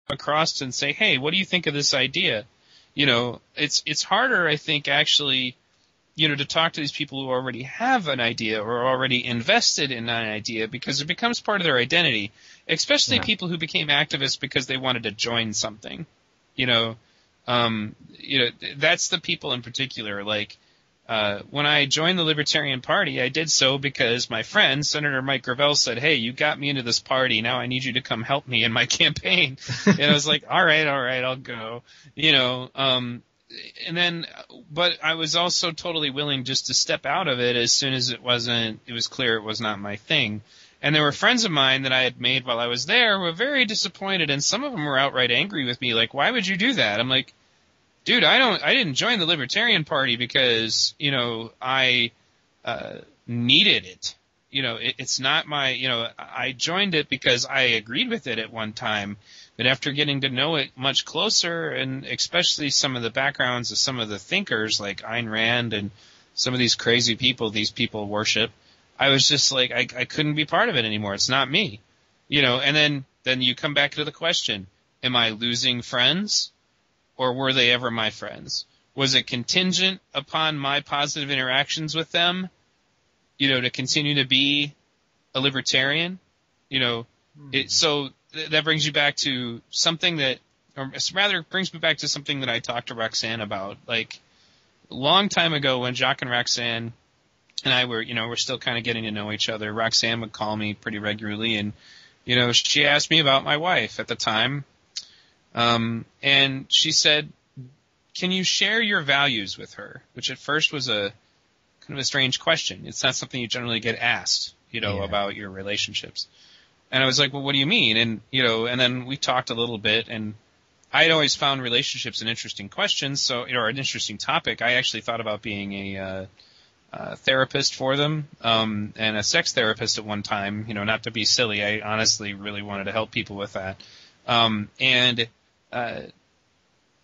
across and say, hey, what do you think of this idea? You know, it's harder, I think, actually, you know, to talk to these people who already have an idea or are already invested in an idea, because it becomes part of their identity, especially people who became activists because they wanted to join something. You know, that's the people in particular. Like, when I joined the Libertarian Party, I did so because my friend, Senator Mike Gravel, said, hey, you got me into this party. Now I need you to come help me in my campaign. And I was like, all right, I'll go. You know, and then, but I was also totally willing just to step out of it as soon as it was clear it was not my thing. And there were friends of mine that I had made while I was there who were very disappointed, and some of them were outright angry with me, like, why would you do that? I'm like, dude, I didn't join the Libertarian Party because, you know, I needed it. You know, it's not my, you know, I joined it because I agreed with it at one time, but after getting to know it much closer, and especially some of the backgrounds of some of the thinkers like Ayn Rand and some of these crazy people these people worship, I was just like, I couldn't be part of it anymore. It's not me. You know, and then you come back to the question, am I losing friends? Or were they ever my friends? Was it contingent upon my positive interactions with them, you know, to continue to be a libertarian? You know, so that brings you back to something that, or rather brings me back to something that I talked to Roxanne about. Like, a long time ago when Jacques and Roxanne and I were, you know, we're still kind of getting to know each other, Roxanne would call me pretty regularly, and, you know, she asked me about my wife at the time. And she said, can you share your values with her? Which at first was a kind of a strange question. It's not something you generally get asked, you know, about your relationships. And I was like, well, what do you mean? And, you know, and then we talked a little bit, and I'd always found relationships an interesting question, so, you know, or an interesting topic. I actually thought about being a therapist for them, and a sex therapist at one time, you know, not to be silly. I honestly really wanted to help people with that.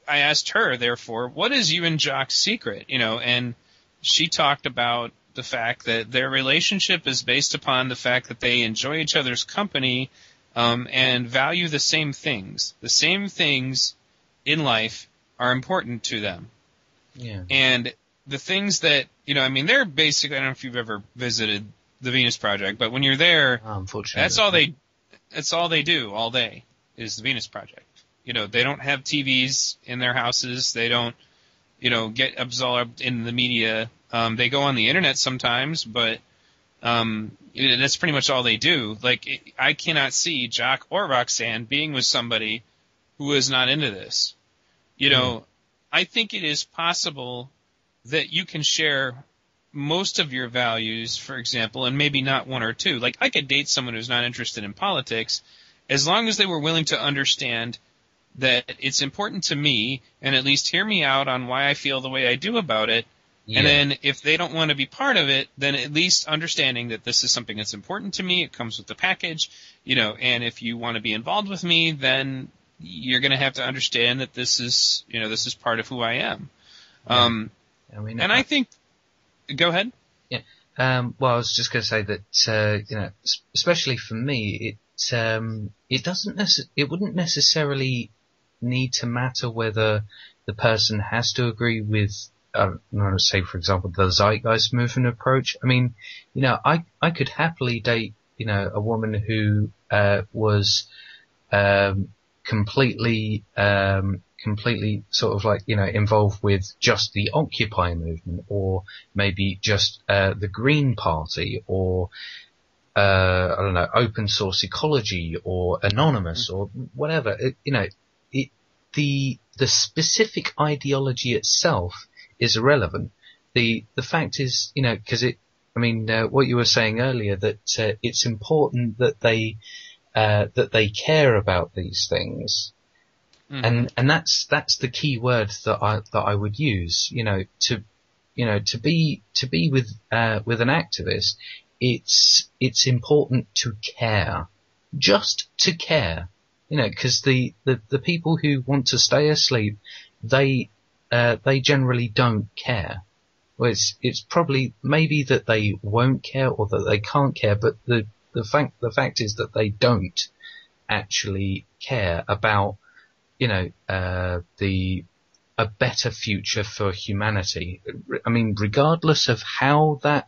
I asked her, therefore, what is you and Jock's secret? You know, and she talked about the fact that their relationship is based upon the fact that they enjoy each other's company, and value the same things. The same things in life are important to them. Yeah. And the things that, you know, I mean, they're basically, I don't know if you've ever visited the Venus Project, but when you're there, unfortunately, that's all they do all day is the Venus Project. You know, they don't have TVs in their houses. They don't, you know, get absorbed in the media. They go on the internet sometimes, but that's pretty much all they do. Like, I cannot see Jock or Roxanne being with somebody who is not into this. You know, I think it is possible that you can share most of your values, for example, and maybe not one or two. Like, I could date someone who's not interested in politics as long as they were willing to understand that it's important to me and at least hear me out on why I feel the way I do about it. Yeah. And then if they don't want to be part of it, then at least understanding that this is something that's important to me. It comes with the package, you know, and if you want to be involved with me, then you're going to have to understand that this is, you know, this is part of who I am. Yeah. I mean, and I think, go ahead. Yeah. Well, I was just going to say that, you know, especially for me, it wouldn't necessarily need to matter whether the person has to agree with, say, for example, the Zeitgeist movement approach. I mean, you know, I could happily date, you know, a woman who was completely sort of like, you know, involved with just the Occupy movement, or maybe just the Green Party, or I don't know, open source ecology, or anonymous, or whatever. The specific ideology itself is irrelevant. The fact is, you know, because what you were saying earlier, that it's important that they care about these things. Mm-hmm. And that's the key word that I would use, to be with an activist. It's important to care, just to care, because the people who want to stay asleep, they generally don't care. Well, it's probably maybe that they won't care or that they can't care, but the fact is that they don't actually care about a better future for humanity. I mean, regardless of how that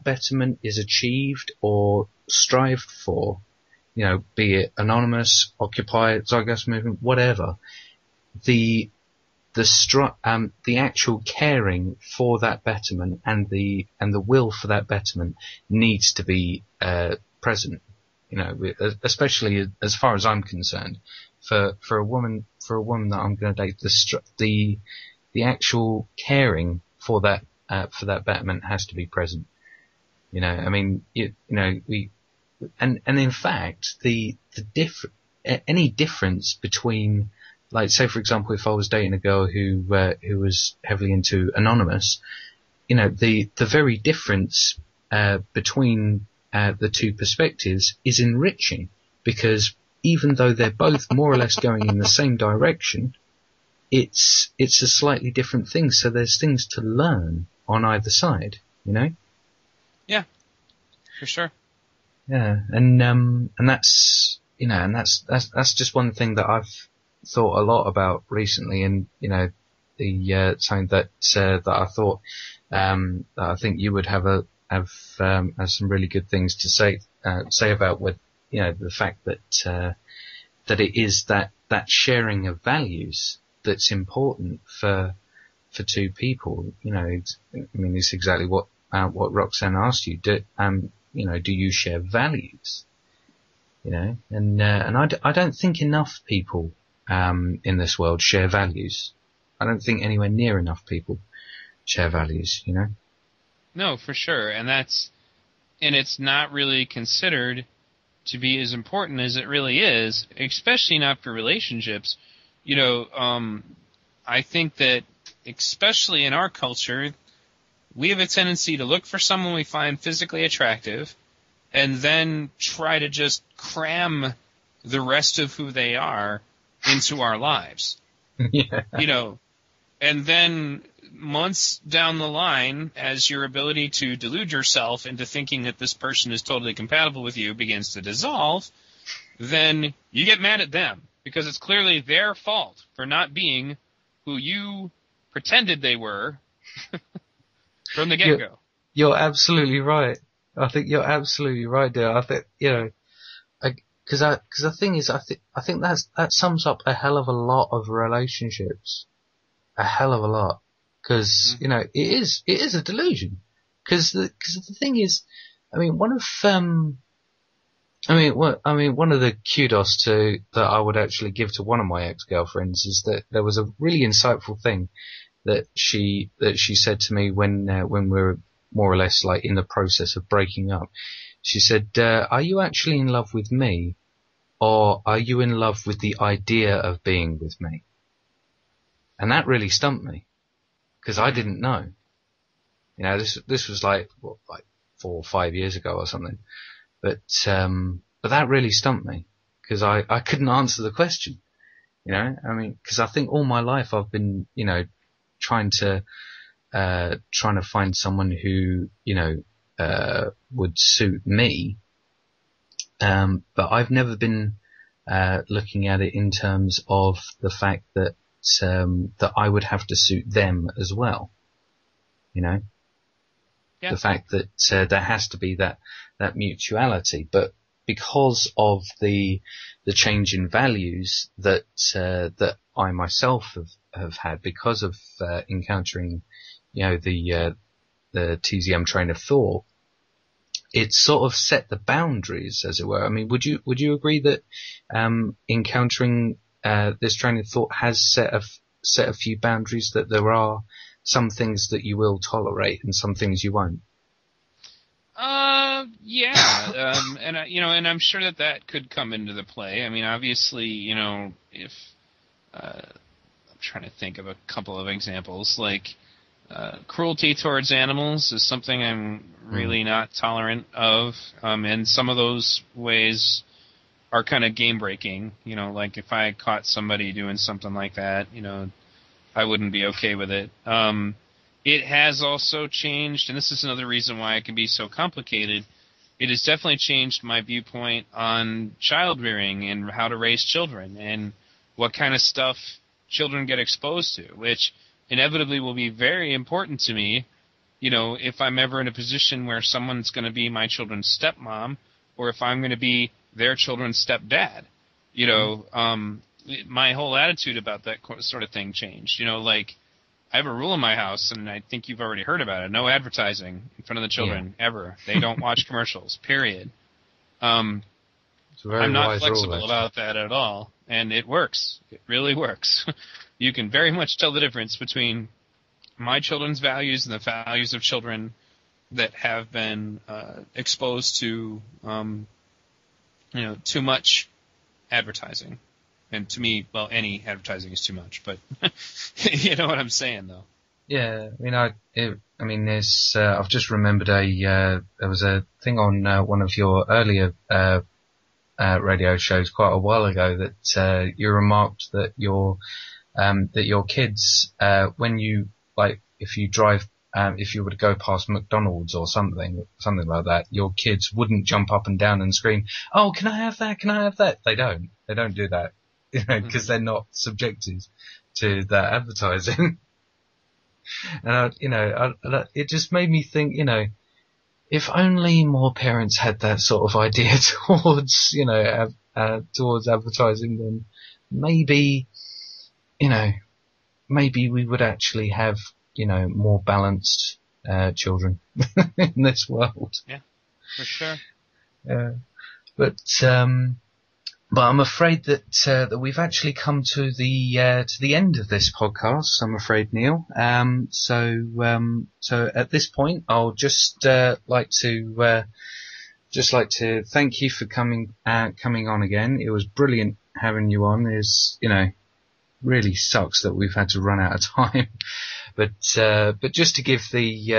betterment is achieved or strived for, be it anonymous, Occupy, Zeitgeist movement, whatever, the actual caring for that betterment and the will for that betterment needs to be present. Especially as far as I'm concerned, for a woman that I'm going to date, the actual caring for that betterment has to be present. I mean, and in fact, any difference between, like, say for example, if I was dating a girl who was heavily into anonymous, the very difference between the two perspectives is enriching, because even though they're both more or less going in the same direction, it's a slightly different thing. So there's things to learn on either side, Yeah, for sure. Yeah, and that's that's just one thing that I've thought a lot about recently, and something that I thought that I think you would have some really good things to say about, with the fact that it is that sharing of values that's important for two people. I mean, it's exactly what Roxanne asked you. Do you share values? And I don't think enough people in this world share values. I don't think anywhere near enough people share values. No, for sure, and it's not really considered to be as important as it really is, especially not for relationships. I think that especially in our culture, we have a tendency to look for someone we find physically attractive and then try to just cram the rest of who they are into our lives. Yeah. And then months down the line, as your ability to delude yourself into thinking that this person is totally compatible with you begins to dissolve, then you get mad at them because it's clearly their fault for not being who you pretended they were from the get-go. You're absolutely right. I think you're absolutely right there. I think, because the thing is, I think that sums up a hell of a lot of relationships. A hell of a lot. Because, it is a delusion. Because the thing is, I mean, one of the kudos that I would actually give to one of my ex-girlfriends is that there was a really insightful thing that she said to me when we were more or less like in the process of breaking up. She said, "Are you actually in love with me, or are you in love with the idea of being with me?" And that really stumped me, because I didn't know. This was like 4 or 5 years ago or something. But that really stumped me, because I couldn't answer the question. I mean, because I think all my life I've been, trying to find someone who, would suit me. But I've never been looking at it in terms of the fact that I would have to suit them as well. Yeah. The fact that there has to be that mutuality, but because of the change in values that I myself have had because of encountering, the TZM train of thought, it's sort of set the boundaries, as it were. I mean, would you agree that encountering this train of thought has set a few boundaries, that there are some things that you will tolerate and some things you won't? Yeah. And I'm sure that could come into the play. I mean, obviously, if I'm trying to think of a couple of examples, like cruelty towards animals is something I'm really not tolerant of, and some of those ways are kind of game breaking. Like if I caught somebody doing something like that, I wouldn't be okay with it. It has also changed, and this is another reason why it can be so complicated. It has definitely changed my viewpoint on child rearing and how to raise children. And what kind of stuff children get exposed to, which inevitably will be very important to me, if I'm ever in a position where someone's going to be my children's stepmom, or if I'm going to be their children's stepdad. My whole attitude about that sort of thing changed. I have a rule in my house, and I think you've already heard about it. No advertising in front of the children, ever. They don't watch commercials, period. I'm not flexible about that at all, and it works. It really works. You can very much tell the difference between my children's values and the values of children that have been exposed to, too much advertising. And to me, well, any advertising is too much, but you know what I'm saying, though. Yeah, there's. I've just remembered there was a thing on one of your earlier radio shows quite a while ago that you remarked that your kids, when you if you drive, if you were to go past McDonald's or something like that, your kids wouldn't jump up and down and scream, "Oh, can I have that? Can I have that?" They don't do that, because they're not subjected to that advertising. And it just made me think, if only more parents had that sort of idea towards, towards advertising, then maybe we would actually have, more balanced children in this world. Yeah, for sure. But I'm afraid that we've actually come to the end of this podcast. I'm afraid, Neil. So at this point, I'll just like to thank you for coming on again. It was brilliant having you on. Really sucks that we've had to run out of time. But just to give the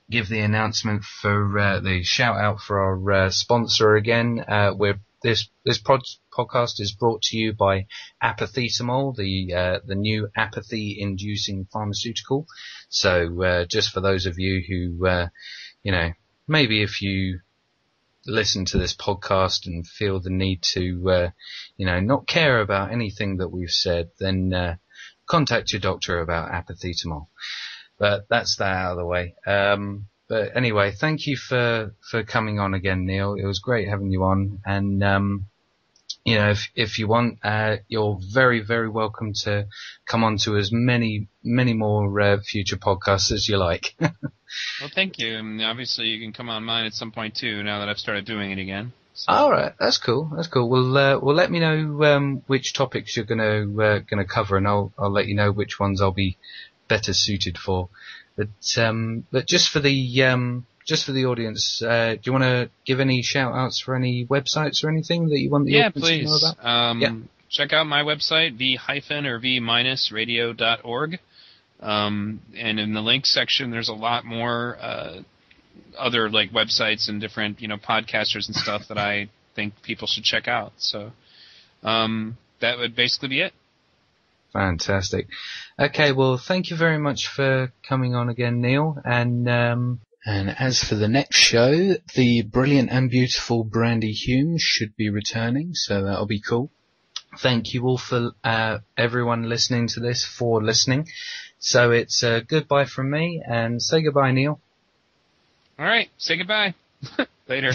announcement for the shout out for our sponsor again, This podcast is brought to you by Apathetamol, the new apathy-inducing pharmaceutical. So just for those of you who, maybe if you listen to this podcast and feel the need to, not care about anything that we've said, then contact your doctor about Apathetamol. But that's that out of the way. But anyway, thank you for coming on again, Neil. It was great having you on. And, if you want, you're very, very welcome to come on to as many more future podcasts as you like. Well, thank you. And obviously you can come on mine at some point too, now that I've started doing it again. So. All right. That's cool. Well, let me know, which topics you're gonna cover, and I'll let you know which ones I'll be better suited for. But just for the audience, do you want to give any shout outs for any websites or anything that you want the audience please. to know about? Check out my website, v-radio.org. And in the links section, there's a lot more, other websites and different, podcasters and stuff that I think people should check out. So, that would basically be it. Fantastic. Okay, well, thank you very much for coming on again, Neil. And as for the next show, the brilliant and beautiful Brandy Hume should be returning, so that'll be cool. Thank you all for everyone listening to this for listening. So it's goodbye from me, and say goodbye, Neil. All right, say goodbye. Later.